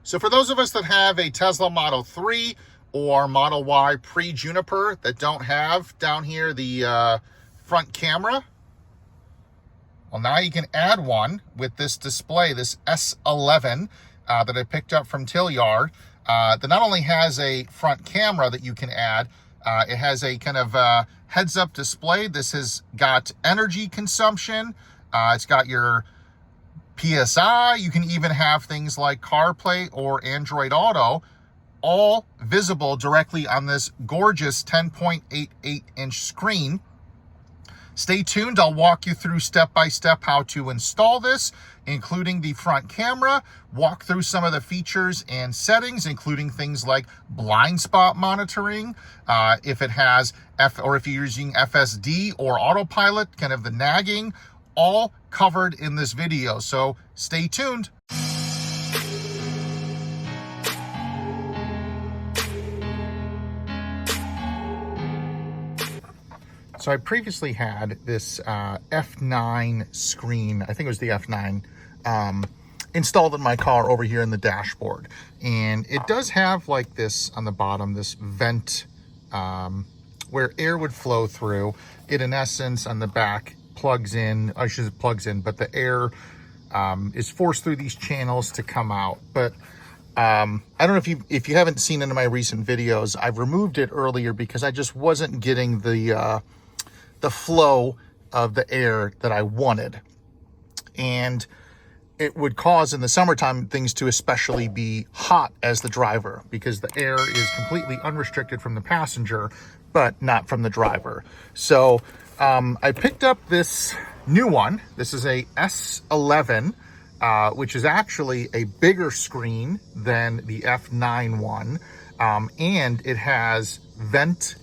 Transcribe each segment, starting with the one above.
So for those of us that have a Tesla Model 3 or Model Y pre-Juniper that don't have down here the front camera, well, now you can add one with this display, this S11 that I picked up from Tlyard, that not only has a front camera that you can add, it has a kind of heads-up display. This has got energy consumption. It's got your PSI. You can even have things like CarPlay or Android Auto, all visible directly on this gorgeous 10.88-inch screen. Stay tuned. I'll walk you through step-by-step how to install this, including the front camera, walk through some of the features and settings, including things like blind spot monitoring, if it has or if you're using FSD or autopilot, kind of the nagging, all covered in this video. So stay tuned. So I previously had this F9 screen, I think it was the F9, installed in my car over here in the dashboard. And it does have like this on the bottom, this vent where air would flow through. It, in essence, on the back plugs in, I should say plugs in, but the air is forced through these channels to come out. But I don't know if you haven't seen any of my recent videos, I've removed it earlier because I just wasn't getting the flow of the air that I wanted. And it would cause in the summertime things to especially be hot as the driver, because the air is completely unrestricted from the passenger, but not from the driver. So I picked up this new one. This is a S11, which is actually a bigger screen than the F9 one. And it has vent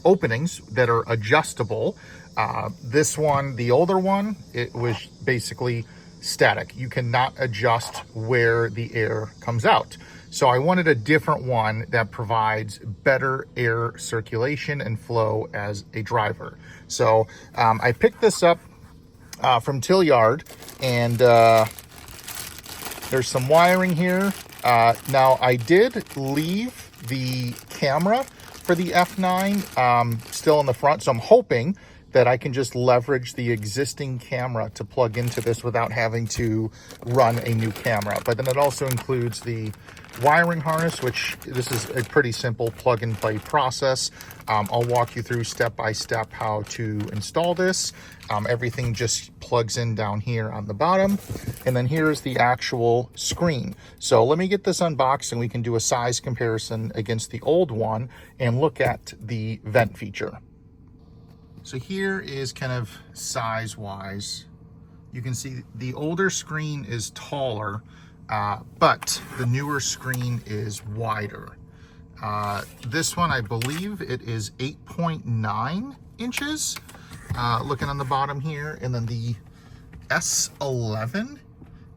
openings that are adjustable. This one, the older one, it was basically static. You cannot adjust where the air comes out. So I wanted a different one that provides better air circulation and flow as a driver. So I picked this up from Tlyard, and there's some wiring here. Now I did leave the camera for the F9 still in the front, so I'm hoping that I can just leverage the existing camera to plug into this without having to run a new camera. But then it also includes the wiring harness, which this is a pretty simple plug and play process. I'll walk you through step by step how to install this. Everything just plugs in down here on the bottom, and then here's the actual screen. So let me get this unboxed and we can do a size comparison against the old one and look at the vent feature. So here is kind of size wise. You can see the older screen is taller, but the newer screen is wider. This one, I believe it is 8.9 inches, looking on the bottom here. And then the S11,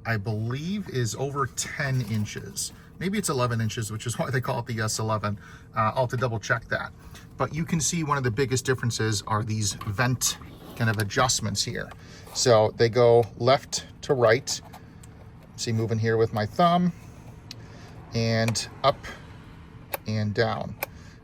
I believe, is over 10 inches. Maybe it's 11 inches, which is why they call it the S11. I'll have to double check that. But you can see one of the biggest differences are these vent kind of adjustments here. So they go left to right. See, moving here with my thumb, and up and down.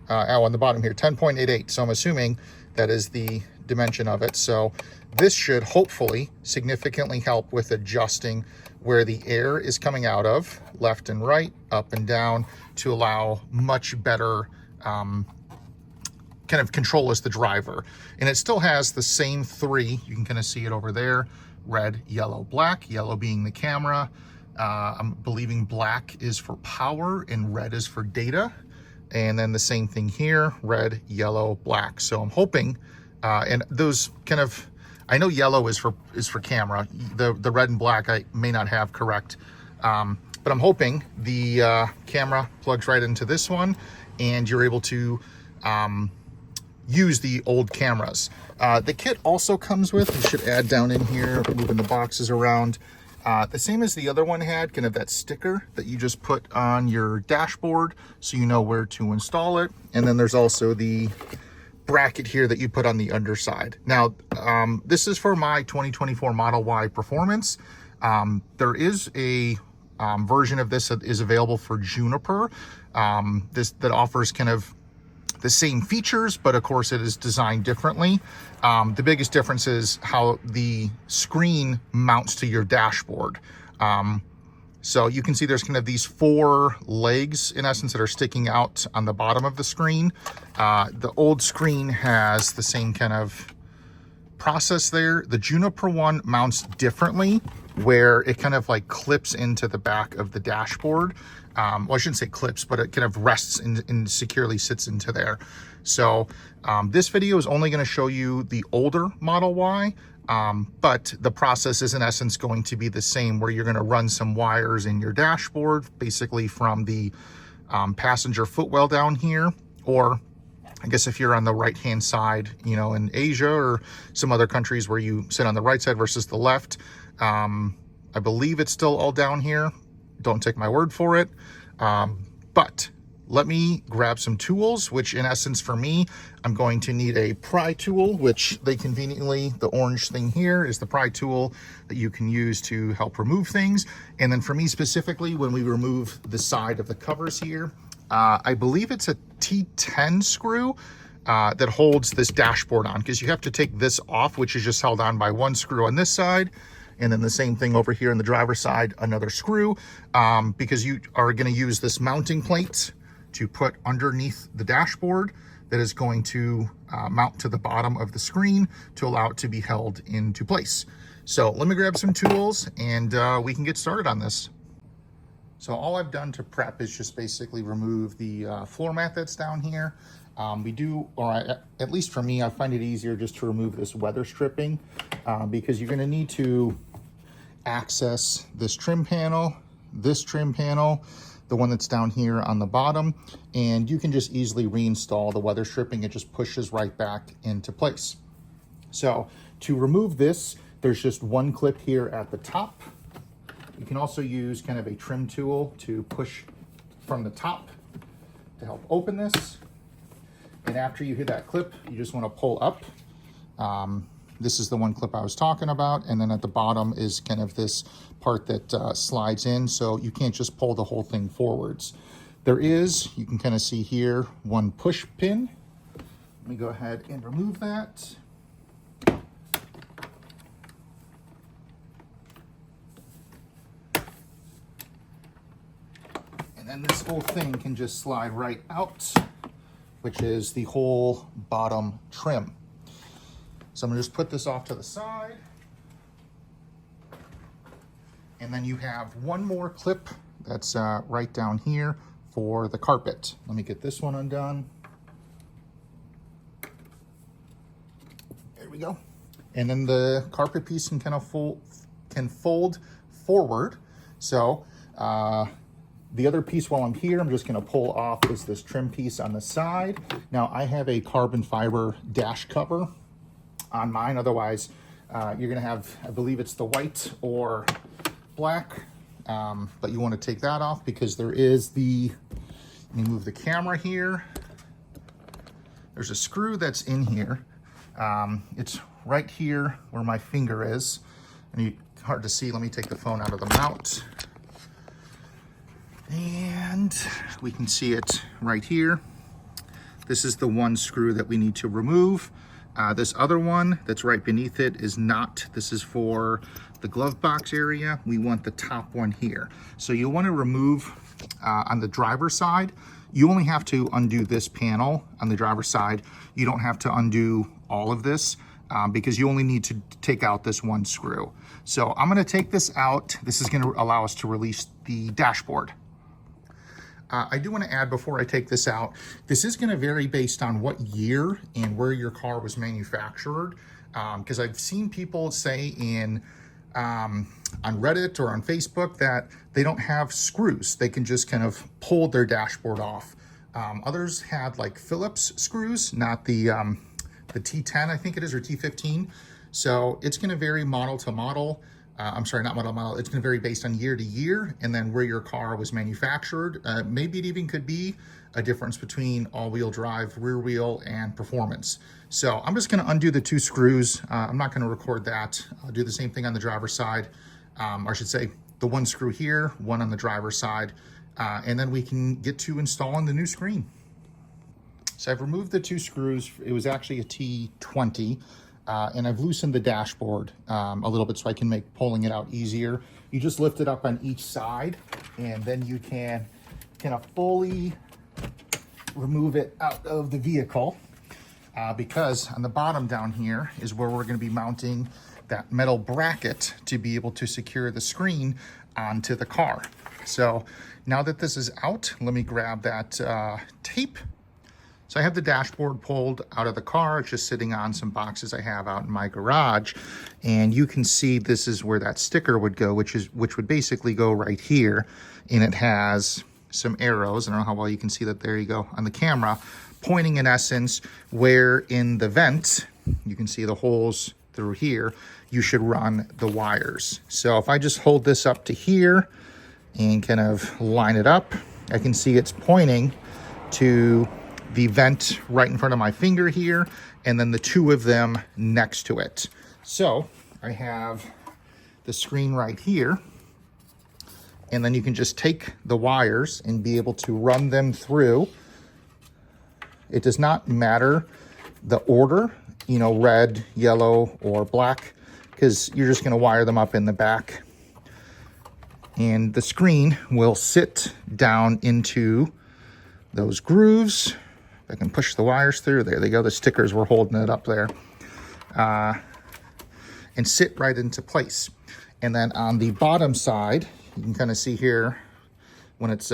On the bottom here, 10.88. So I'm assuming that is the dimension of it. So this should hopefully significantly help with adjusting where the air is coming out of, left and right, up and down, to allow much better kind of control as the driver. And it still has the same three. You can kind of see it over there: red, yellow, black, yellow being the camera. I'm believing black is for power and red is for data. And then the same thing here: red, yellow, black. So I'm hoping, and those kind of, I know yellow is for camera. The red and black I may not have correct, but I'm hoping the camera plugs right into this one, and you're able to use the old cameras. The kit also comes with, you should add down in here, moving the boxes around, the same as the other one had, kind of that sticker that you just put on your dashboard so you know where to install it. And then there's also the bracket here that you put on the underside. Now, this is for my 2024 Model Y Performance. There is a version of this is available for Juniper. That offers kind of the same features, but of course it is designed differently. The biggest difference is how the screen mounts to your dashboard. So you can see there's kind of these 4 legs in essence that are sticking out on the bottom of the screen. The old screen has the same kind of process there. The Juniper one mounts differently, where it kind of like clips into the back of the dashboard. Well, I shouldn't say clips, but it kind of rests and securely sits into there. So this video is only going to show you the older Model Y, but the process is in essence going to be the same, where you're going to run some wires in your dashboard, basically from the passenger footwell down here, or I guess if you're on the right-hand side, you know, in Asia or some other countries where you sit on the right side versus the left, I believe it's still all down here. Don't take my word for it. But let me grab some tools, which in essence for me, I'm going to need a pry tool, which they conveniently, the orange thing here is the pry tool that you can use to help remove things. And then for me specifically, when we remove the side of the covers here, I believe it's a T10 screw that holds this dashboard on, because you have to take this off, which is just held on by one screw on this side. And then the same thing over here on the driver's side, another screw, because you are going to use this mounting plate to put underneath the dashboard that is going to mount to the bottom of the screen to allow it to be held into place. So let me grab some tools and we can get started on this. So all I've done to prep is just basically remove the floor mat that's down here. At least for me, I find it easier just to remove this weather stripping because you're going to need to access this trim panel, the one that's down here on the bottom, and you can just easily reinstall the weather stripping. It just pushes right back into place. So to remove this, there's just one clip here at the top. You can also use kind of a trim tool to push from the top to help open this. And after you hit that clip, you just want to pull up. This is the one clip I was talking about. And then at the bottom is kind of this part that slides in. So you can't just pull the whole thing forwards. There is, you can kind of see here, one push pin. Let me go ahead and remove that. And then this whole thing can just slide right out, which is the whole bottom trim. So I'm gonna just put this off to the side. And then you have one more clip that's right down here for the carpet. Let me get this one undone. There we go. And then the carpet piece can kind of fold forward. So the other piece while I'm here, I'm just gonna pull off is this trim piece on the side. Now I have a carbon fiber dash cover on mine. Otherwise, you're gonna have, I believe it's the white or black, but you wanna take that off because there is let me move the camera here. There's a screw that's in here. It's right here where my finger is. And hard to see, let me take the phone out of the mount. And we can see it right here. This is the one screw that we need to remove. This other one that's right beneath it is not. This is for the glove box area. We want the top one here. So you want to remove on the driver's side. You only have to undo this panel on the driver's side. You don't have to undo all of this because you only need to take out this one screw. So I'm going to take this out. This is going to allow us to release the dashboard. I do want to add before I take this out, this is going to vary based on what year and where your car was manufactured. Because I've seen people say on Reddit or on Facebook that they don't have screws. They can just kind of pull their dashboard off. Others had like Phillips screws, not the T10, I think it is, or T15. So it's going to vary model to model. I'm sorry, not model to model. It's going to vary based on year to year and then where your car was manufactured. Maybe it even could be a difference between all-wheel drive, rear wheel, and performance. So I'm just going to undo the two screws. I'm not going to record that. I'll do the same thing on the driver's side. Or I should say, the one screw here, one on the driver's side, and then we can get to installing the new screen. So I've removed the 2 screws. It was actually a T20, and I've loosened the dashboard a little bit so I can make pulling it out easier. You just lift it up on each side, and then you can kind of fully remove it out of the vehicle, because on the bottom down here is where we're going to be mounting that metal bracket to be able to secure the screen onto the car. So now that this is out, let me grab that tape. So I have the dashboard pulled out of the car. It's just sitting on some boxes I have out in my garage. And you can see this is where that sticker would go, which would basically go right here. And it has some arrows. I don't know how well you can see that. There you go on the camera, pointing in essence where in the vent, you can see the holes through here, you should run the wires. So if I just hold this up to here and kind of line it up, I can see it's pointing to the vent right in front of my finger here, and then the 2 of them next to it. So I have the screen right here, and then you can just take the wires and be able to run them through. It does not matter the order, you know, red, yellow, or black, because you're just going to wire them up in the back. And the screen will sit down into those grooves. I can push the wires through. There they go. The stickers were holding it up there. And sit right into place. And then on the bottom side, you can kind of see here, when it's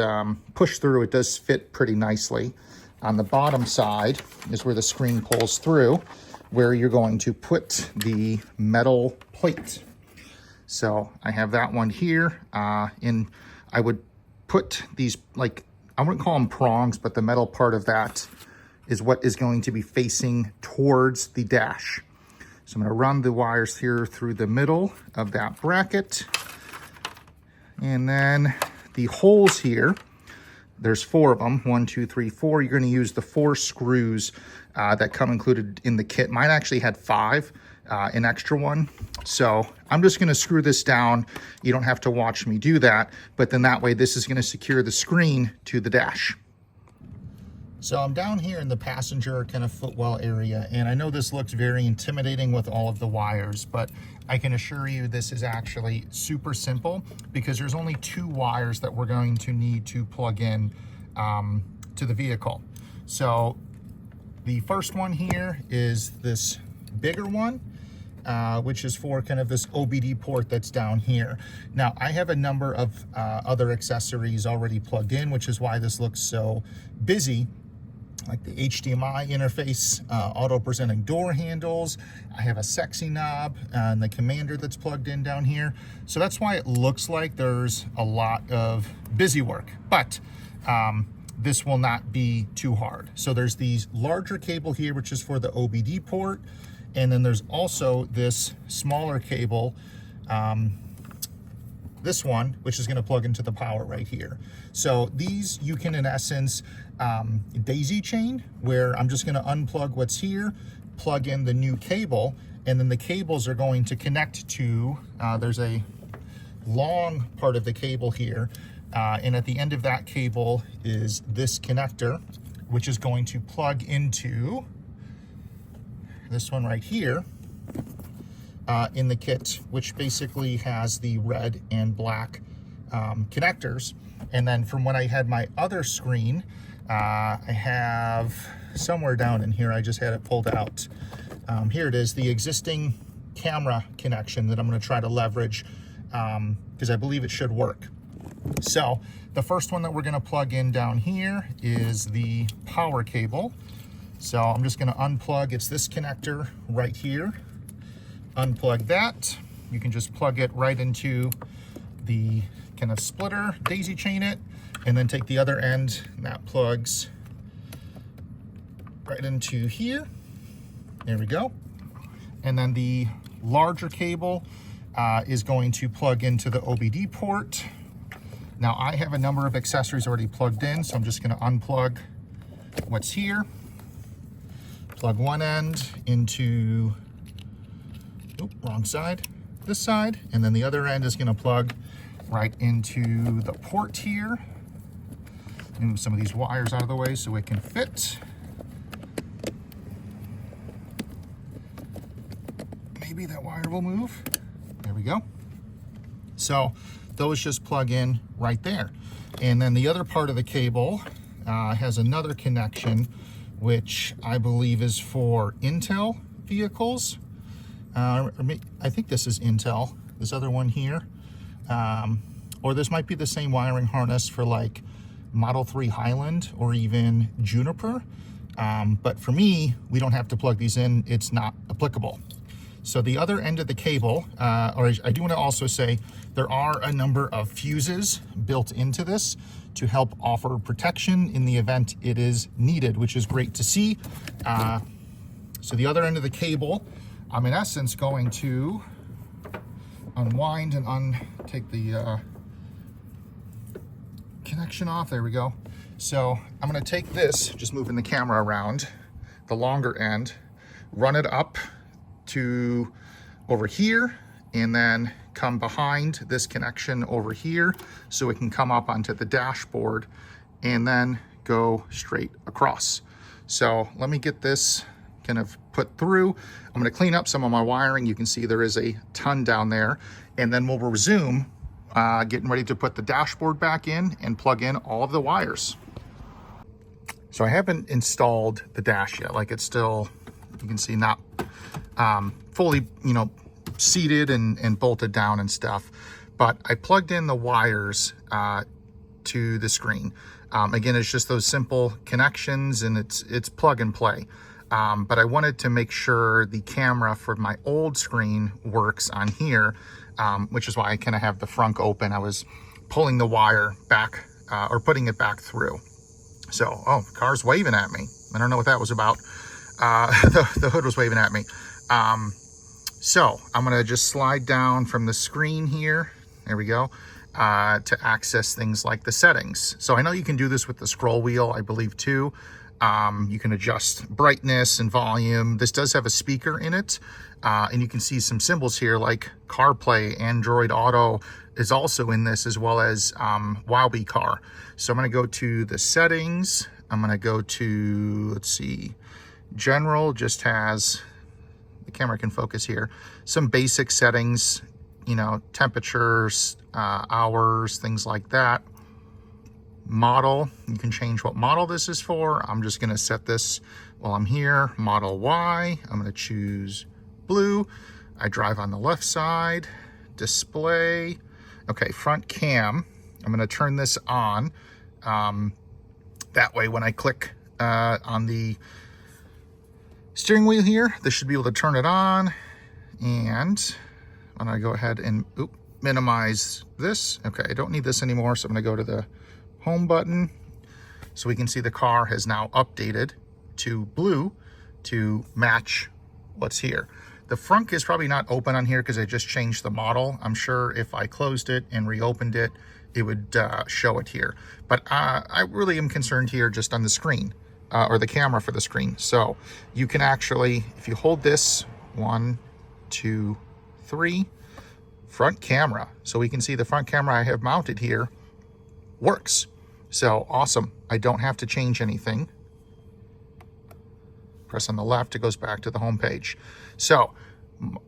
pushed through, it does fit pretty nicely. On the bottom side is where the screen pulls through, where you're going to put the metal plate. So I have that one here. And I would put these, like, I wouldn't call them prongs, but the metal part of that is what is going to be facing towards the dash. So I'm going to run the wires here through the middle of that bracket. And then the holes here, there's 4 of them, 1, 2, 3, 4. You're going to use the 4 screws that come included in the kit. Mine actually had 5, an extra one. So I'm just going to screw this down. You don't have to watch me do that, but then that way this is going to secure the screen to the dash. So I'm down here in the passenger kind of footwell area, and I know this looks very intimidating with all of the wires, but I can assure you this is actually super simple, because there's only 2 wires that we're going to need to plug in to the vehicle. So the first one here is this bigger one, which is for kind of this OBD port that's down here. Now, I have a number of other accessories already plugged in, which is why this looks so busy, like the HDMI interface, auto-presenting door handles. I have a sexy knob and the commander that's plugged in down here. So that's why it looks like there's a lot of busy work, but this will not be too hard. So there's these larger cable here, which is for the OBD port. And then there's also this smaller cable, this one, which is going to plug into the power right here. So these you can, in essence, daisy chain, where I'm just going to unplug what's here, plug in the new cable, and then the cables are going to connect to, there's a long part of the cable here, and at the end of that cable is this connector, which is going to plug into this one right here in the kit, which basically has the red and black connectors. And then from when I had my other screen, I have somewhere down in here, I just had it pulled out. Here it is, the existing camera connection that I'm going to try to leverage, because I believe it should work. So the first one that we're going to plug in down here is the power cable. So I'm just going to unplug, it's this connector right here. Unplug that. You can just plug it right into the kind of splitter, daisy chain it, and then take the other end, and that plugs right into here. There we go. And then the larger cable is going to plug into the OBD port. Now I have a number of accessories already plugged in, so I'm just going to unplug what's here. Plug one end into, wrong side, this side, and then the other end is going to plug right into the port here. Move some of these wires out of the way so it can fit. Maybe that wire will move. There we go. So those just plug in right there. And then the other part of the cable has another connection, which I believe is for Intel vehicles. I think this is Intel, this other one here. Or this might be the same wiring harness for like Model 3 Highland or even Juniper. But for me, we don't have to plug these in. It's not applicable. So the other end of the cable, or I do want to also say, there are a number of fuses built into this to help offer protection in the event it is needed, which is great to see. So the other end of the cable, I'm in essence going to unwind and take the connection off. There we go. So I'm going to take this, just moving the camera around, the longer end, run it up to over here, and then come behind this connection over here so it can come up onto the dashboard and then go straight across. So let me get this kind of put through. I'm going to clean up some of my wiring. You can see there is a ton down there, and then we'll resume getting ready to put the dashboard back in and plug in all of the wires. So I haven't installed the dash yet. Like, it's still, you can see, not fully, seated and bolted down and stuff. But I plugged in the wires to the screen. Again, it's just those simple connections, and it's plug and play. But I wanted to make sure the camera for my old screen works on here, which is why I kind of have the front open. I was pulling the wire back or putting it back through. So, oh, car's waving at me. I don't know what that was about. The hood was waving at me. So I'm going to just slide down from the screen here. There we go. To access things like the settings. So I know you can do this with the scroll wheel, I believe, too. You can adjust brightness and volume. This does have a speaker in it. And you can see some symbols here like CarPlay, Android Auto is also in this, as well as Wowbee Car. So I'm going to go to the settings. I'm going to go to, let's see, General just has, the camera can focus here, some basic settings, temperatures, hours, things like that. Model, you can change what model this is for. I'm just going to set this while I'm here, Model Y. I'm going to choose blue. I drive on the left side. Display. Okay, front cam. I'm going to turn this on. That way when I click on the steering wheel here, this should be able to turn it on. And I'm going to go ahead and minimize this. Okay, I don't need this anymore, so I'm going to go to the home button so we can see the car has now updated to blue to match what's here. The front is probably not open on here because I just changed the model. I'm sure if I closed it and reopened it, it would show it here. But I really am concerned here just on the screen or the camera for the screen. So you can actually, if you hold this, 1, 2, 3, front camera. So we can see the front camera I have mounted here works. So awesome. I don't have to change anything. Press on the left, it goes back to the home page. So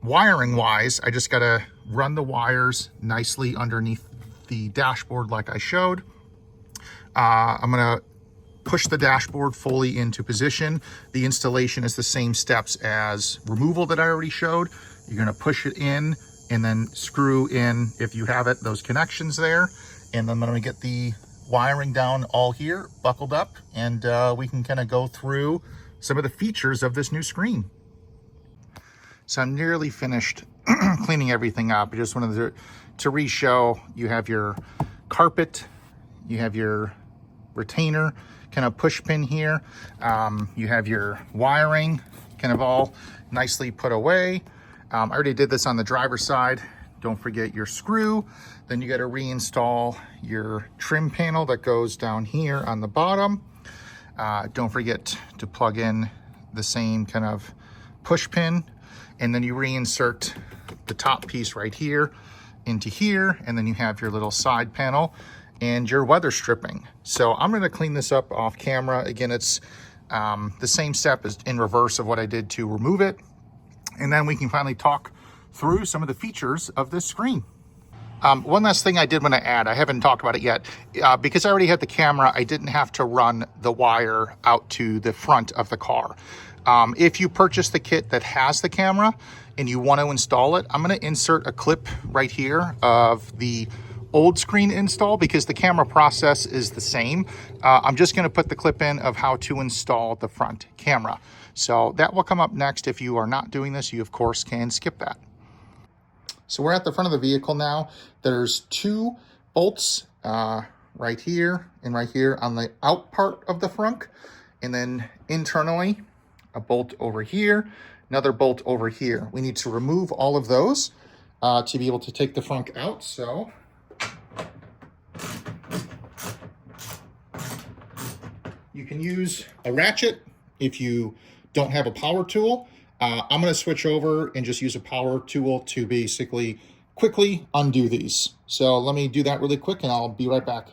wiring wise, I just got to run the wires nicely underneath the dashboard like I showed. I'm going to push the dashboard fully into position. The installation is the same steps as removal that I already showed. You're going to push it in and then screw in, if you have it, those connections there. And then I'm going to get the wiring down all here, buckled up, and we can kind of go through some of the features of this new screen. So I'm nearly finished cleaning everything up. I just wanted to re-show. You have your carpet, you have your retainer, kind of push pin here. You have your wiring kind of all nicely put away. I already did this on the driver's side. Don't forget your screw. Then you got to reinstall your trim panel that goes down here on the bottom. Don't forget to plug in the same kind of push pin, and then you reinsert the top piece right here, into here, and then you have your little side panel and your weather stripping. So I'm going to clean this up off camera. Again, it's the same step as in reverse of what I did to remove it. And then we can finally talk through some of the features of this screen. One last thing I did want to add, I haven't talked about it yet, because I already had the camera, I didn't have to run the wire out to the front of the car. If you purchase the kit that has the camera and you want to install it, I'm going to insert a clip right here of the old screen install because the camera process is the same. I'm just going to put the clip in of how to install the front camera. So that will come up next. If you are not doing this, you of course can skip that. So we're at the front of the vehicle now. There's 2 bolts right here and right here on the out part of the frunk. And then internally, a bolt over here, another bolt over here. We need to remove all of those to be able to take the frunk out. So you can use a ratchet if you don't have a power tool. I'm going to switch over and just use a power tool to basically quickly undo these. So let me do that really quick and I'll be right back.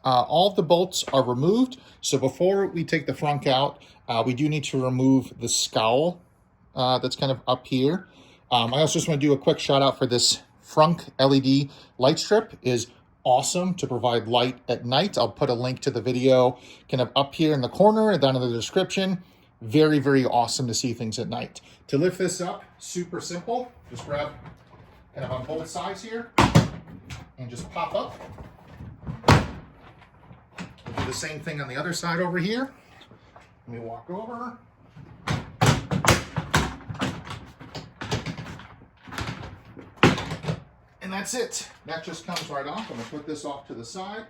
All of the bolts are removed. So before we take the frunk out, we do need to remove the scowl that's kind of up here. I also just want to do a quick shout out for this frunk LED light strip. Is awesome to provide light at night. I'll put a link to the video kind of up here in the corner and down in the description. Very, very awesome to see things at night. To lift this up, super simple. Just grab kind of on both sides here and just pop up. We'll do the same thing on the other side over here. Let me walk over. And that's it. That just comes right off. I'm going to put this off to the side.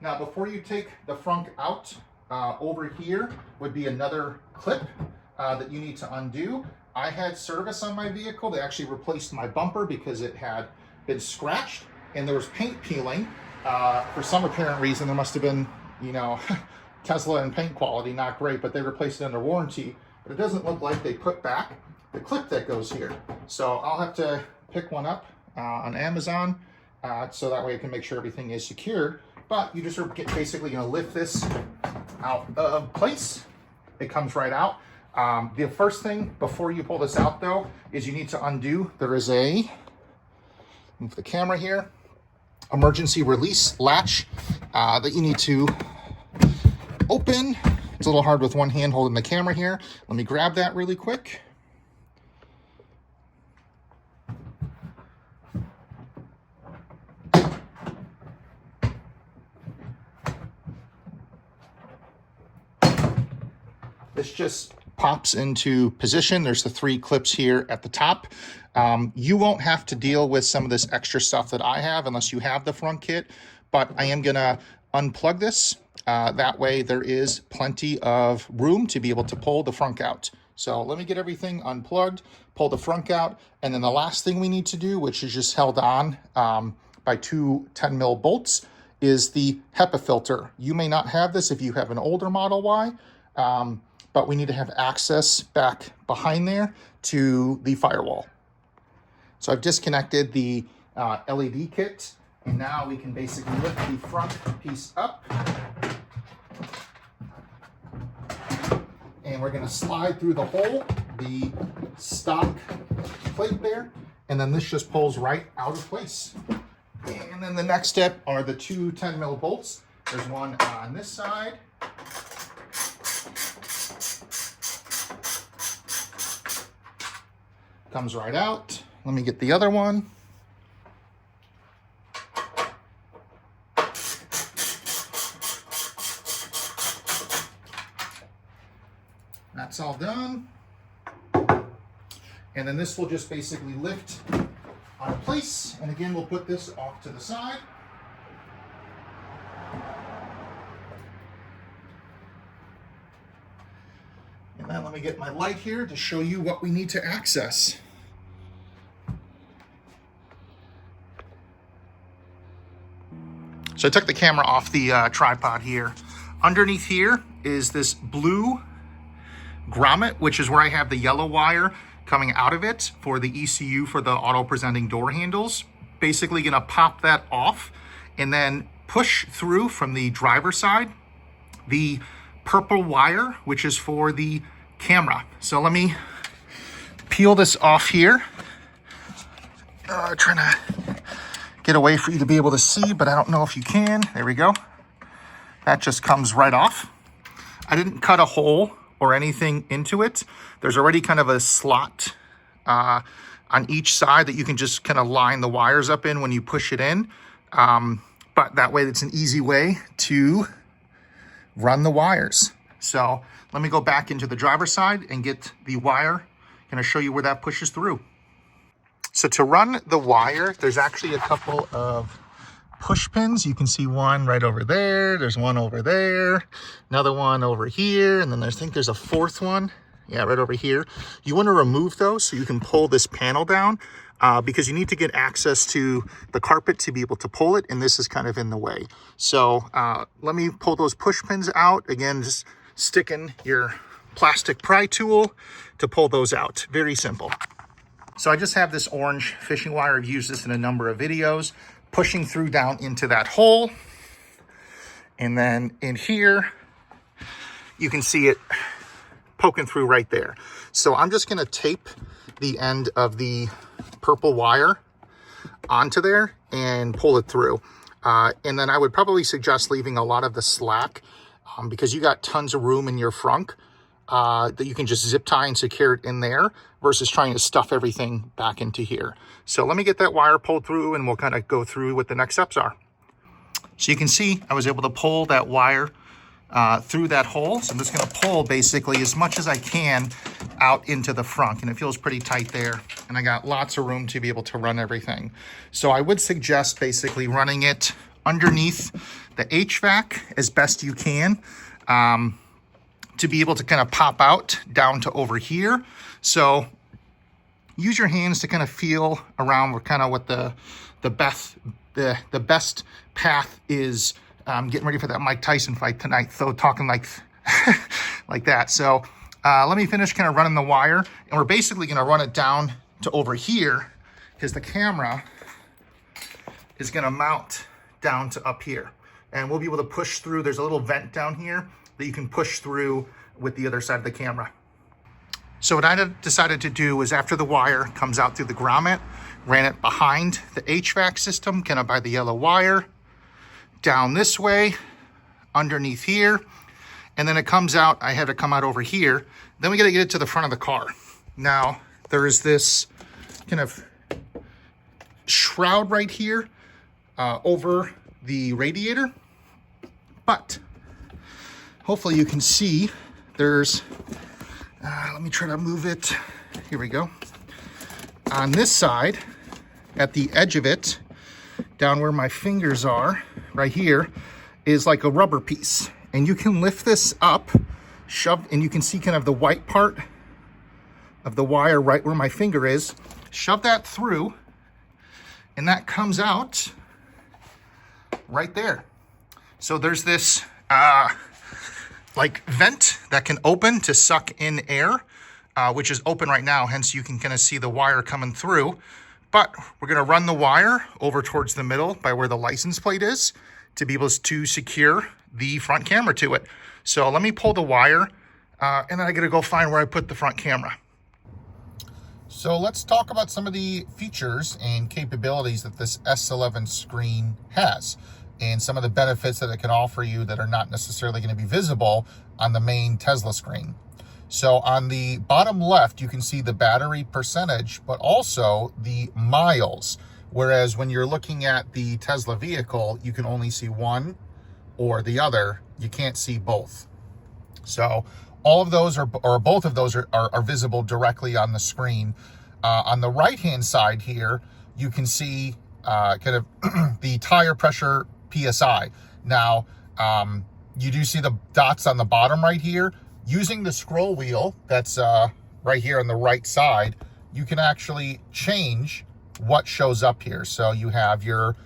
Now, before you take the frunk out, over here would be another clip that you need to undo. I had service on my vehicle. They actually replaced my bumper because it had been scratched and there was paint peeling. For some apparent reason, there must have been, you know, Tesla and paint quality, not great, but they replaced it under warranty. But it doesn't look like they put back the clip that goes here. So I'll have to pick one up on Amazon so that way I can make sure everything is secured. But you just are basically going to lift this out of place. It comes right out. The first thing before you pull this out though is you need to undo. There is a, move the camera here, emergency release latch that you need to open. It's a little hard with one hand holding the camera here. Let me grab that really quick. This just pops into position. There's the 3 clips here at the top. You won't have to deal with some of this extra stuff that I have unless you have the front kit, but I am gonna unplug this. That way there is plenty of room to be able to pull the frunk out. So let me get everything unplugged, pull the frunk out, and then the last thing we need to do, which is just held on by 2 10mm bolts, is the HEPA filter. You may not have this if you have an older Model Y, but we need to have access back behind there to the firewall. So I've disconnected the LED kit, and now we can basically lift the front piece up. And we're gonna slide through the hole, the stock plate there, and then this just pulls right out of place. And then the next step are the 2 10mm bolts. There's one on this side. Comes right out. Let me get the other one. That's all done. And then this will just basically lift out of place. And again, we'll put this off to the side. And then let me get my light here to show you what we need to access. So I took the camera off the tripod here. Underneath here is this blue grommet, which is where I have the yellow wire. coming out of it for the ECU for the auto presenting door handles. Basically gonna pop that off and then push through from the driver's side the purple wire, which is for the camera. So let me peel this off here. Trying to get away for you to be able to see, but I don't know if you can. There we go. That just comes right off. I didn't cut a hole or anything into it. There's already kind of a slot on each side that you can just kind of line the wires up in when you push it in. But that way it's an easy way to run the wires. So let me go back into the driver's side and get the wire. Gonna show you where that pushes through. So to run the wire, there's actually a couple of push pins. You can see one right over there. There's one over there, another one over here. And then I think there's a fourth one. Yeah, right over here. You want to remove those so you can pull this panel down because you need to get access to the carpet to be able to pull it. And this is kind of in the way. So let me pull those push pins out. Again, just stick in your plastic pry tool to pull those out. Very simple. So I just have this orange fishing wire. I've used this in a number of videos, pushing through down into that hole. And then in here, you can see it poking through right there. So I'm just gonna tape the end of the purple wire onto there and pull it through. And then I would probably suggest leaving a lot of the slack because you got tons of room in your frunk that you can just zip tie and secure it in there versus trying to stuff everything back into here. So let me get that wire pulled through and we'll kind of go through what the next steps are. So you can see I was able to pull that wire through that hole. So I'm just gonna pull basically as much as I can out into the front, and it feels pretty tight there. And I got lots of room to be able to run everything. So I would suggest basically running it underneath the HVAC as best you can to be able to kind of pop out down to over here. So use your hands to kind of feel around with kind of what the best path is. Getting ready for that Mike Tyson fight tonight, so talking like like that. So let me finish kind of running the wire, and we're basically going to run it down to over here because the camera is going to mount down to up here, and we'll be able to push through. There's a little vent down here that you can push through with the other side of the camera. So what I decided to do was after the wire comes out through the grommet, ran it behind the HVAC system, kind of by the yellow wire, down this way, underneath here, and then it comes out. I had to come out over here. Then we got to get it to the front of the car. Now, there is this kind of shroud right here over the radiator, but hopefully you can see there's, let me try to move it. Here we go. On this side, at the edge of it, down where my fingers are, right here, is like a rubber piece. And you can lift this up, shove, and you can see kind of the white part of the wire right where my finger is. Shove that through, and that comes out right there. So there's this like vent that can open to suck in air, which is open right now, hence you can kind of see the wire coming through. But we're gonna run the wire over towards the middle by where the license plate is to be able to secure the front camera to it. So let me pull the wire and then I gotta go find where I put the front camera. So let's talk about some of the features and capabilities that this S11 screen has and some of the benefits that it can offer you that are not necessarily gonna be visible on the main Tesla screen. So on the bottom left, you can see the battery percentage, but also the miles. Whereas when you're looking at the Tesla vehicle, you can only see one or the other. You can't see both. So all of those are, or both of those are visible directly on the screen. On the right-hand side here, you can see kind of the tire pressure PSI. Now, you do see the dots on the bottom right here. Using the scroll wheel that's right here on the right side, you can actually change what shows up here. So you have your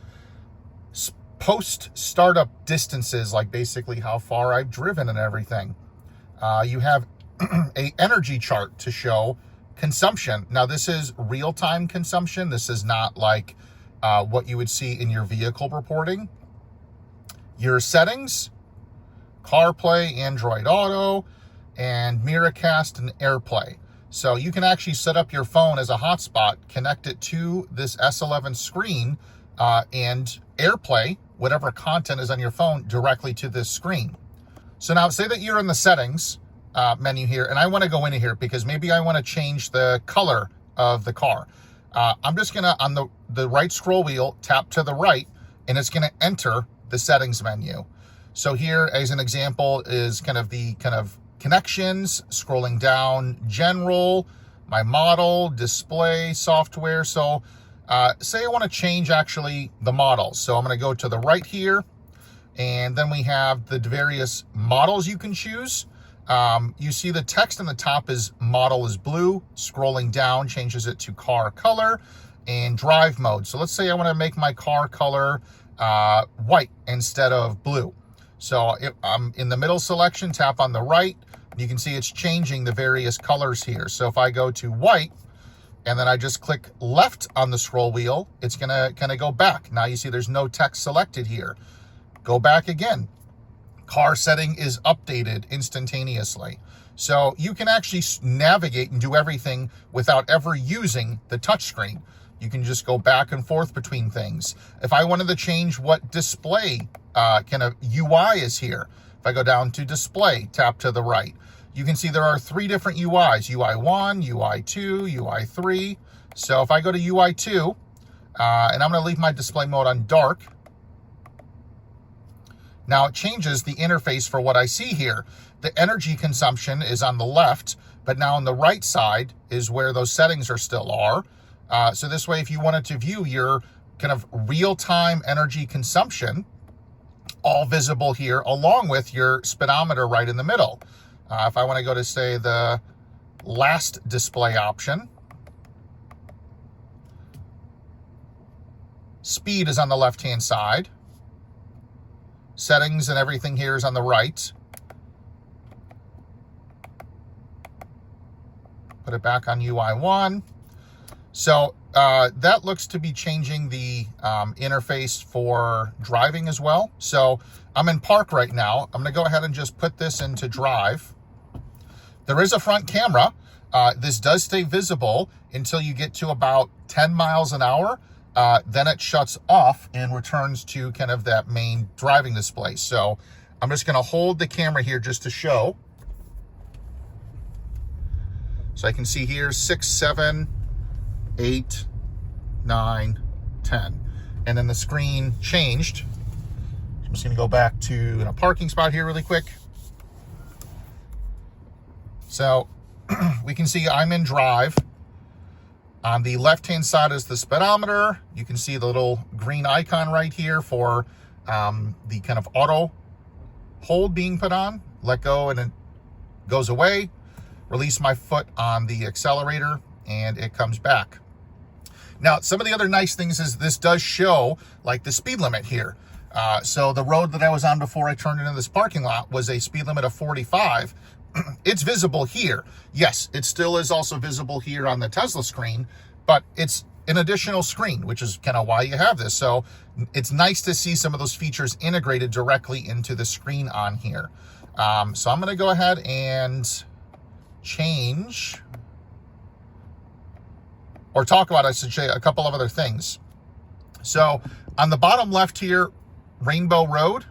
post-startup distances, like basically how far I've driven and everything. You have a energy chart to show consumption. Now this is real-time consumption. This is not like what you would see in your vehicle reporting. Your settings, CarPlay, Android Auto, and Miracast and AirPlay. So you can actually set up your phone as a hotspot, connect it to this S11 screen, and AirPlay whatever content is on your phone directly to this screen. So now say that you're in the settings menu here, and I want to go into here because maybe I want to change the color of the car. I'm just gonna, on the right scroll wheel, tap to the right, and it's gonna enter the settings menu. So here, as an example, is kind of the connections, scrolling down, general, my model, display, software. So say I want to change actually the models. So I'm going to go to the right here, and then we have the various models you can choose. You see the text in the top is model is blue. Scrolling down changes it to car color and drive mode. So let's say I want to make my car color white instead of blue. So I'm in the middle selection, tap on the right. You can see it's changing the various colors here. So if I go to white, and then I just click left on the scroll wheel, it's gonna kind of go back. Now you see there's no text selected here. Go back again. Car setting is updated instantaneously. So you can actually navigate and do everything without ever using the touchscreen. You can just go back and forth between things. If I wanted to change what display kind of UI is here, if I go down to display, tap to the right, you can see there are 3 different UIs, UI1, UI2, UI3. So if I go to UI2, and I'm gonna leave my display mode on dark, now it changes the interface for what I see here. The energy consumption is on the left, but now on the right side is where those settings still are. So this way, if you wanted to view your kind of real-time energy consumption, all visible here, along with your speedometer right in the middle. If I want to go to, say, the last display option, speed is on the left-hand side. Settings and everything here is on the right. Put it back on UI1. So that looks to be changing the interface for driving as well. So I'm in park right now. I'm gonna go ahead and just put this into drive. There is a front camera. This does stay visible until you get to about 10 miles an hour. Then it shuts off and returns to kind of that main driving display. So I'm just gonna hold the camera here just to show. So I can see here 6, 7, 8, 9, 10. And then the screen changed. I'm just gonna go back to a parking spot here really quick. So we can see I'm in drive. On the left-hand side is the speedometer. You can see the little green icon right here for the kind of auto hold being put on. Let go and it goes away. Release my foot on the accelerator and it comes back. Now, some of the other nice things is this does show like the speed limit here. So the road that I was on before I turned into this parking lot was a speed limit of 45. It's visible here. Yes, it still is also visible here on the Tesla screen, but it's an additional screen, which is kind of why you have this. So it's nice to see some of those features integrated directly into the screen on here. So I'm going to go ahead and change, or talk about, I should say, a couple of other things. So on the bottom left here, Rainbow Road,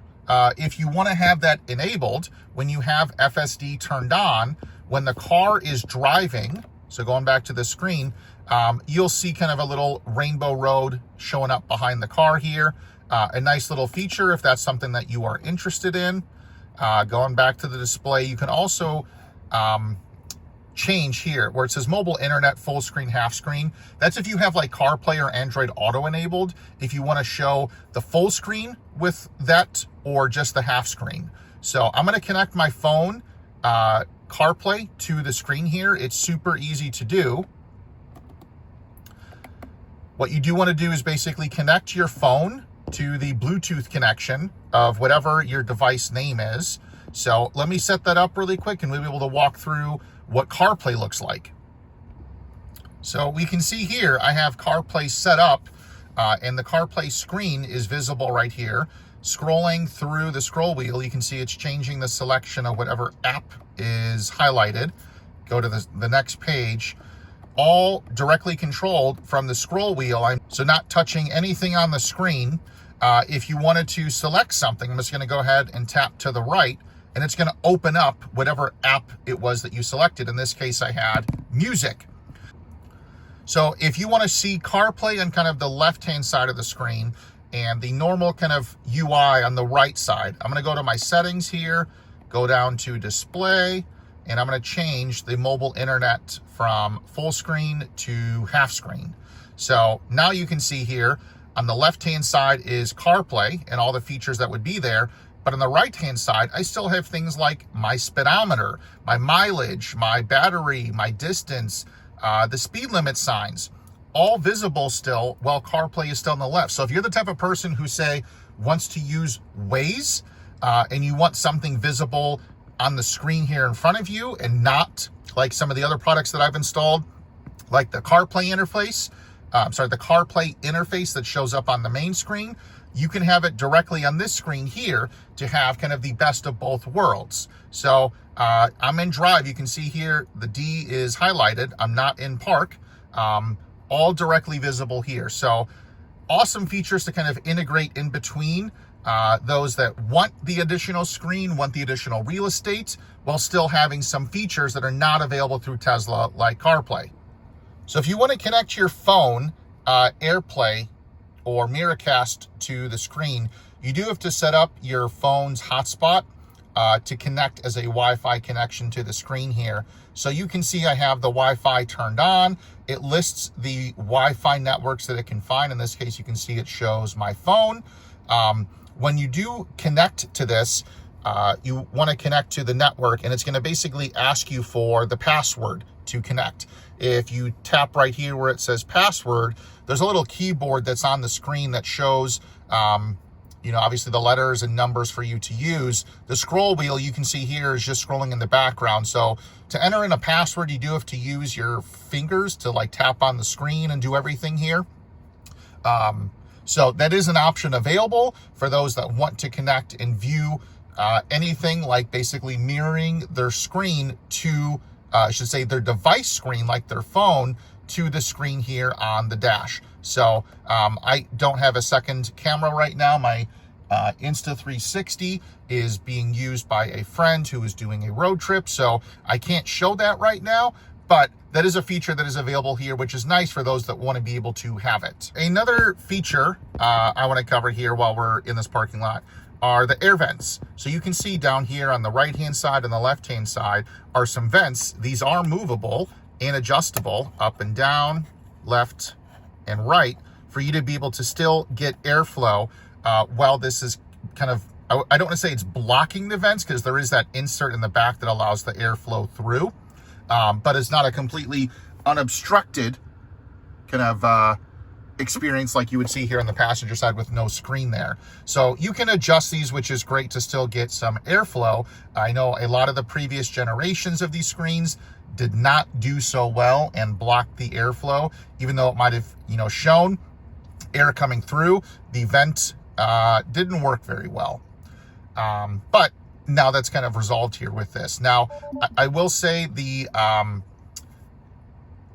if you want to have that enabled, when you have FSD turned on, when the car is driving, so going back to the screen, you'll see kind of a little Rainbow Road showing up behind the car here. A nice little feature if that's something that you are interested in. Going back to the display, you can also change here where it says mobile internet, full screen, half screen. That's if you have like CarPlay or Android Auto enabled, if you want to show the full screen with that or just the half screen. So I'm going to connect my phone CarPlay to the screen here. It's super easy to do. What you do want to do is basically connect your phone to the Bluetooth connection of whatever your device name is. So let me set that up really quick and we'll be able to walk through what CarPlay looks like. So we can see here, I have CarPlay set up, and the CarPlay screen is visible right here. Scrolling through the scroll wheel, you can see it's changing the selection of whatever app is highlighted. Go to the next page, all directly controlled from the scroll wheel. So not touching anything on the screen. If you wanted to select something, I'm just gonna go ahead and tap to the right, and it's gonna open up whatever app it was that you selected. In this case, I had music. So if you want to see CarPlay on kind of the left-hand side of the screen and the normal kind of UI on the right side, I'm going to go to my settings here, go down to display, and I'm going to change the mobile internet from full screen to half screen. So now you can see here on the left-hand side is CarPlay and all the features that would be there. But on the right-hand side, I still have things like my speedometer, my mileage, my battery, my distance, the speed limit signs, all visible still while CarPlay is still on the left. So if you're the type of person who, say, wants to use Waze and you want something visible on the screen here in front of you and not like some of the other products that I've installed, like the CarPlay interface, the CarPlay interface that shows up on the main screen, you can have it directly on this screen here to have kind of the best of both worlds. So I'm in drive. You can see here the D is highlighted. I'm not in park. All directly visible here. So awesome features to kind of integrate in between those that want the additional screen, want the additional real estate, while still having some features that are not available through Tesla, like CarPlay. So if you want to connect your phone, AirPlay, or Miracast to the screen, you do have to set up your phone's hotspot to connect as a Wi-Fi connection to the screen here. So you can see I have the Wi-Fi turned on. It lists the Wi-Fi networks that it can find. In this case, you can see it shows my phone. When you do connect to this, you want to connect to the network, and it's going to basically ask you for the password to connect. If you tap right here where it says password, there's a little keyboard that's on the screen that shows, obviously the letters and numbers for you to use. The scroll wheel you can see here is just scrolling in the background. So to enter in a password, you do have to use your fingers to like tap on the screen and do everything here. So that is an option available for those that want to connect and view anything like basically mirroring their screen to, their device screen, like their phone, to the screen here on the dash. So I don't have a second camera right now. My Insta360 is being used by a friend who is doing a road trip, so I can't show that right now, but that is a feature that is available here, which is nice for those that want to be able to have it. Another feature I want to cover here while we're in this parking lot are the air vents. So you can see down here on the right-hand side and the left-hand side are some vents. These are movable and adjustable up and down, left and right, for you to be able to still get airflow while this is kind of, I don't want to say it's blocking the vents, because there is that insert in the back that allows the airflow through, but it's not a completely unobstructed kind of experience like you would see here on the passenger side with no screen there. So you can adjust these, which is great to still get some airflow. I know a lot of the previous generations of these screens did not do so well and blocked the airflow, even though it might have, shown air coming through. The vent didn't work very well. But now that's kind of resolved here with this. Now, I will say the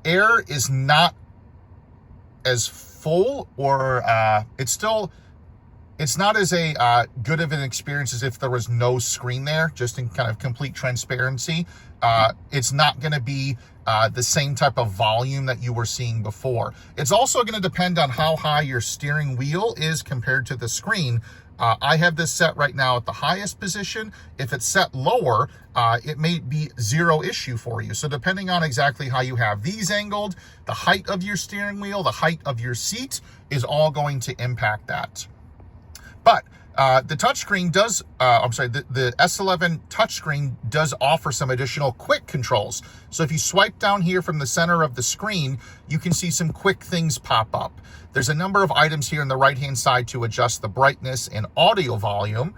air is not as full, or it's not as good of an experience as if there was no screen there. Just in kind of complete transparency, it's not going to be the same type of volume that you were seeing before. It's also going to depend on how high your steering wheel is compared to the screen. I have this set right now at the highest position. If it's set lower, it may be zero issue for you. So depending on exactly how you have these angled, the height of your steering wheel, the height of your seat is all going to impact that. But the touchscreen does, the S11 touchscreen does offer some additional quick controls. So if you swipe down here from the center of the screen, you can see some quick things pop up. There's a number of items here on the right-hand side to adjust the brightness and audio volume.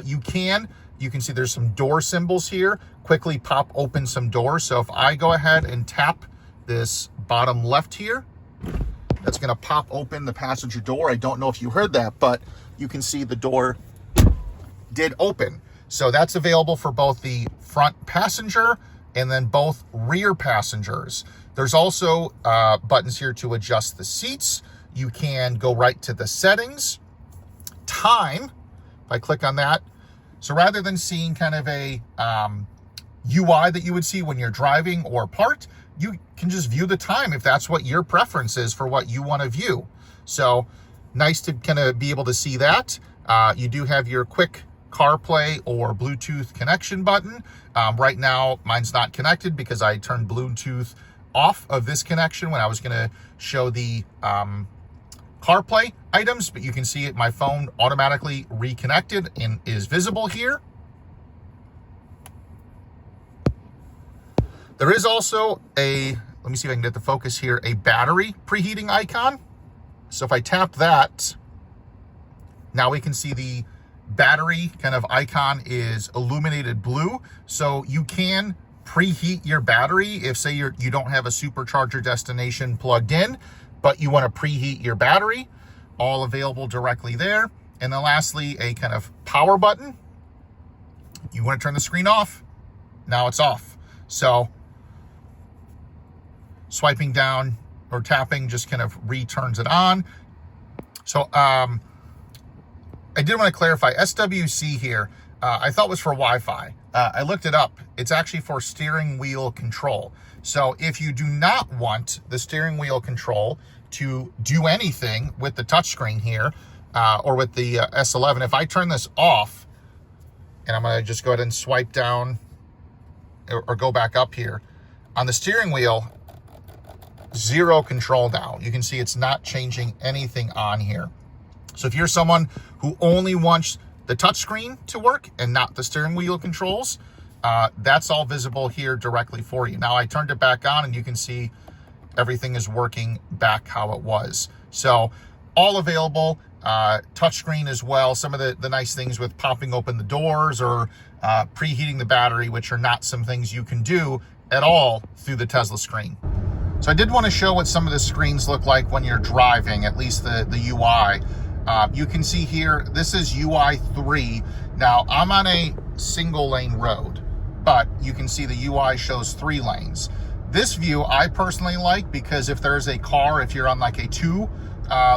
You can see there's some door symbols here. Quickly pop open some doors. So if I go ahead and tap this bottom left here. That's going to pop open the passenger door. I don't know if you heard that, but you can see the door did open. So that's available for both the front passenger and then both rear passengers. There's also buttons here to adjust the seats. You can go right to the settings. Time, if I click on that. So rather than seeing kind of a UI that you would see when you're driving or parked, you can just view the time if that's what your preference is for what you want to view. So nice to kind of be able to see that. You do have your quick CarPlay or Bluetooth connection button. Right now, mine's not connected because I turned Bluetooth off of this connection when I was going to show the CarPlay items, but you can see it, my phone automatically reconnected and is visible here. There is also a, let me see if I can get the focus here, a battery preheating icon. So if I tap that, now we can see the battery kind of icon is illuminated blue. So you can preheat your battery if, say, you don't have a supercharger destination plugged in, but you want to preheat your battery. All available directly there. And then lastly, a kind of power button. You want to turn the screen off, now it's off. So swiping down or tapping just kind of returns it on. So I did want to clarify, SWC here, I thought was for Wi-Fi. I looked it up. It's actually for steering wheel control. So if you do not want the steering wheel control to do anything with the touchscreen here, or with the S11, if I turn this off, and I'm going to just go ahead and swipe down or go back up here, on the steering wheel, zero control now. You can see it's not changing anything on here. So if you're someone who only wants the touchscreen to work and not the steering wheel controls, that's all visible here directly for you. Now I turned it back on and you can see everything is working back how it was. So all available, touchscreen as well. Some of the nice things with popping open the doors or preheating the battery, which are not some things you can do at all through the Tesla screen. So I did want to show what some of the screens look like when you're driving, at least the UI. You can see here, this is UI 3. Now, I'm on a single lane road, but you can see the UI shows 3 lanes. This view I personally like because if there's a car, if you're on like a 2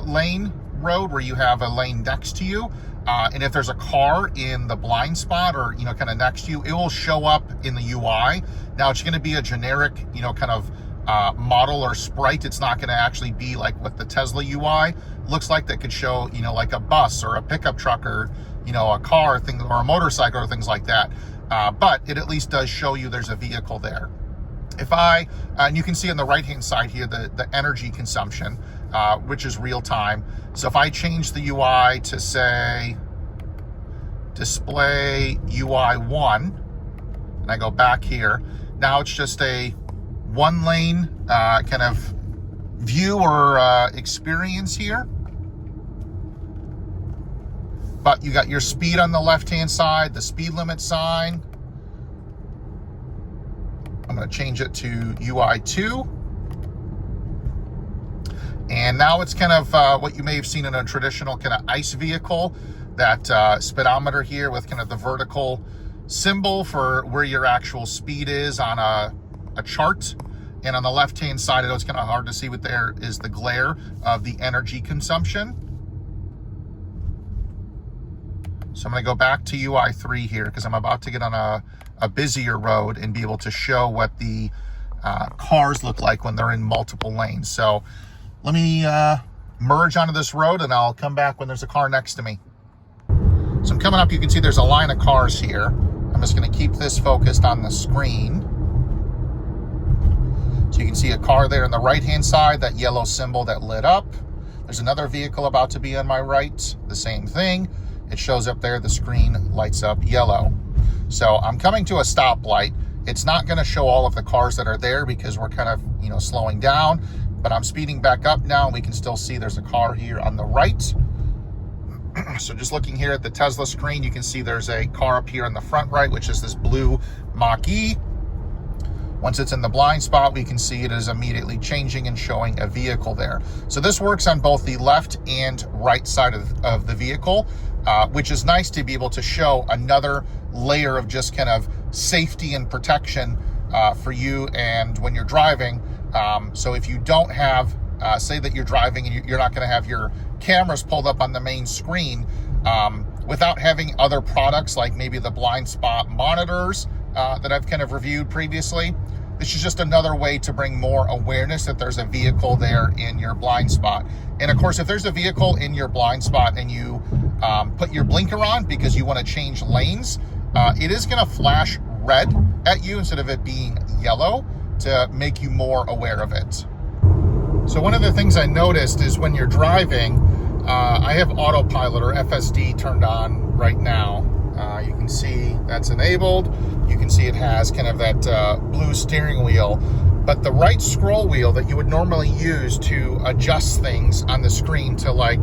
lane road where you have a lane next to you, and if there's a car in the blind spot or, kind of next to you, it will show up in the UI. Now, it's going to be a generic, kind of model or sprite. It's not going to actually be like what the Tesla UI looks like that could show, like a bus or a pickup truck or, a car thing or a motorcycle or things like that. But it at least does show you there's a vehicle there. If and you can see on the right-hand side here, the energy consumption, which is real time. So if I change the UI to say, display UI 1, and I go back here, now it's just a 1 lane kind of view or experience here. But you got your speed on the left-hand side, the speed limit sign. I'm going to change it to UI 2. And now it's kind of what you may have seen in a traditional kind of ICE vehicle, that speedometer here with kind of the vertical symbol for where your actual speed is on a chart. And on the left-hand side, I know it's kind of hard to see what there is, the glare of the energy consumption. So I'm going to go back to UI 3 here because I'm about to get on a busier road and be able to show what the cars look like when they're in multiple lanes. So let me merge onto this road and I'll come back when there's a car next to me. So I'm coming up, you can see there's a line of cars here. I'm just going to keep this focused on the screen. So you can see a car there on the right-hand side, that yellow symbol that lit up. There's another vehicle about to be on my right, the same thing. It shows up there, the screen lights up yellow. So I'm coming to a stoplight. It's not going to show all of the cars that are there because we're kind of, slowing down, but I'm speeding back up now and we can still see there's a car here on the right. So just looking here at the Tesla screen, you can see there's a car up here on the front right, which is this blue Mach-E. Once it's in the blind spot, we can see it is immediately changing and showing a vehicle there. So this works on both the left and right side of the vehicle, which is nice to be able to show another layer of just kind of safety and protection for you and when you're driving. So if you don't have, say that you're driving and you're not going to have your cameras pulled up on the main screen, without having other products like maybe the blind spot monitors that I've kind of reviewed previously, this is just another way to bring more awareness that there's a vehicle there in your blind spot. And of course, if there's a vehicle in your blind spot and you put your blinker on because you want to change lanes, it is going to flash red at you instead of it being yellow to make you more aware of it. So one of the things I noticed is when you're driving, I have autopilot or FSD turned on right now. You can see that's enabled. You can see it has kind of that blue steering wheel, but the right scroll wheel that you would normally use to adjust things on the screen to like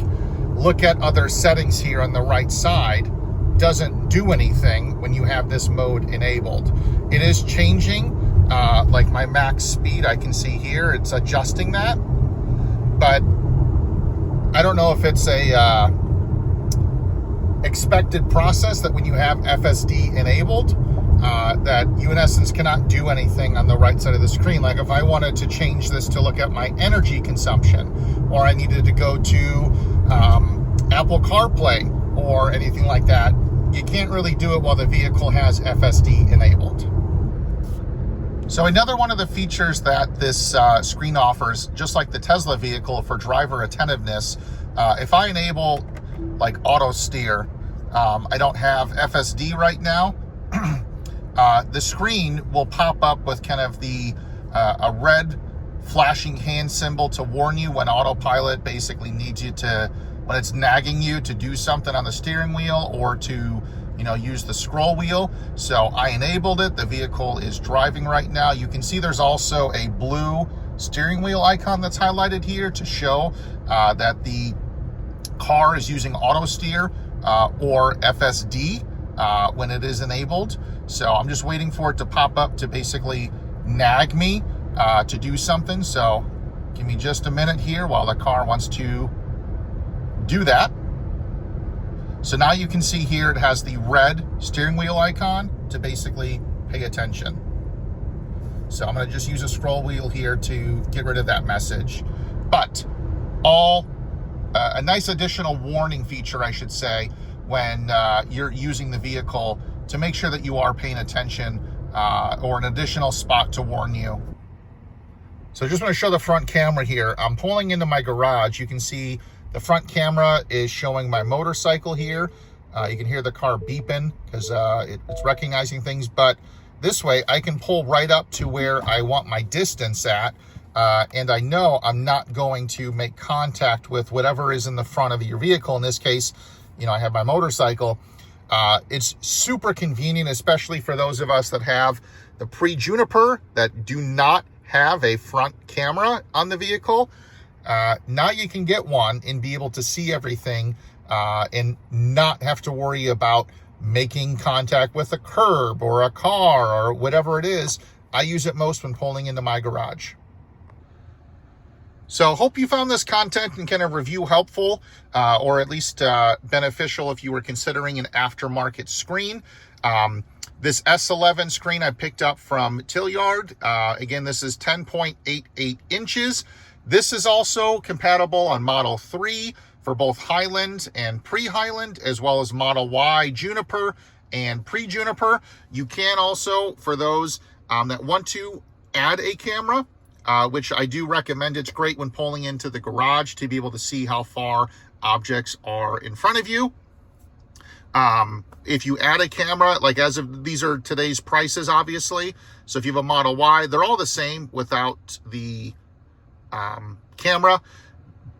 look at other settings here on the right side doesn't do anything when you have this mode enabled. It is changing, like my max speed, I can see here, it's adjusting that, but I don't know if it's a expected process that when you have FSD enabled, that you in essence cannot do anything on the right side of the screen. Like if I wanted to change this to look at my energy consumption, or I needed to go to Apple CarPlay or anything like that, you can't really do it while the vehicle has FSD enabled. So another one of the features that this screen offers, just like the Tesla vehicle for driver attentiveness, if I enable like auto steer, I don't have FSD right now, the screen will pop up with kind of a red flashing hand symbol to warn you when autopilot basically needs you to, when it's nagging you to do something on the steering wheel or to, use the scroll wheel. So I enabled it. The vehicle is driving right now. You can see there's also a blue steering wheel icon that's highlighted here to show that the car is using auto steer or FSD when it is enabled. So I'm just waiting for it to pop up to basically nag me to do something. So give me just a minute here while the car wants to do that. So now you can see here it has the red steering wheel icon to basically pay attention. So I'm going to just use a scroll wheel here to get rid of that message. But a nice additional warning feature, I should say, when you're using the vehicle to make sure that you are paying attention, or an additional spot to warn you. So I just want to show the front camera here. I'm pulling into my garage. You can see the front camera is showing my motorcycle here. You can hear the car beeping because it's recognizing things, but this way I can pull right up to where I want my distance at, and I know I'm not going to make contact with whatever is in the front of your vehicle. In this case, I have my motorcycle. It's super convenient, especially for those of us that have the pre-Juniper that do not have a front camera on the vehicle. Now you can get one and be able to see everything and not have to worry about making contact with a curb or a car or whatever it is. I use it most when pulling into my garage. So hope you found this content and kind of review helpful, or at least beneficial if you were considering an aftermarket screen. This S11 screen I picked up from Tlyard. Again, this is 10.88 inches. This is also compatible on Model 3 for both Highland and pre-Highland, as well as Model Y Juniper and pre-Juniper. You can also, for those that want to add a camera, which I do recommend. It's great when pulling into the garage to be able to see how far objects are in front of you. If you add a camera, like these are today's prices, obviously. So if you have a Model Y, they're all the same without the camera.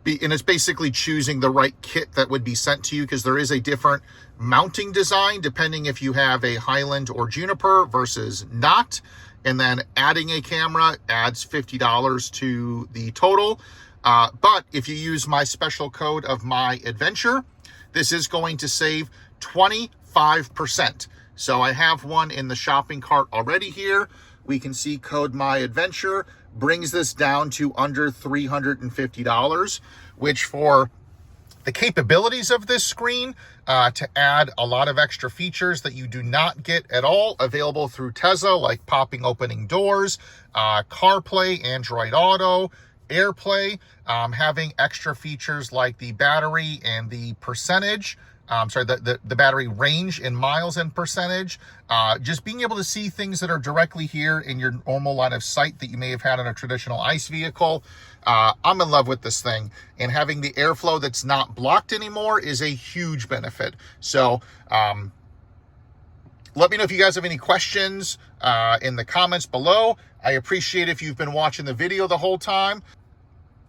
And it's basically choosing the right kit that would be sent to you, because there is a different mounting design depending if you have a Highland or Juniper versus not. And then adding a camera adds $50 to the total. But if you use my special code of MyAdventure, this is going to save 25%. So I have one in the shopping cart already here. we can see code MyAdventure brings this down to under $350, which for the capabilities of this screen to add a lot of extra features that you do not get at all available through Tesla, like popping opening doors, CarPlay, Android Auto, AirPlay, having extra features like the battery and the percentage, the battery range in miles and percentage, just being able to see things that are directly here in your normal line of sight that you may have had on a traditional ICE vehicle. I'm in love with this thing, and having the airflow that's not blocked anymore is a huge benefit. So let me know if you guys have any questions in the comments below. I appreciate if you've been watching the video the whole time.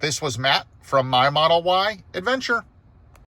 This was Matt from My Model Y Adventure.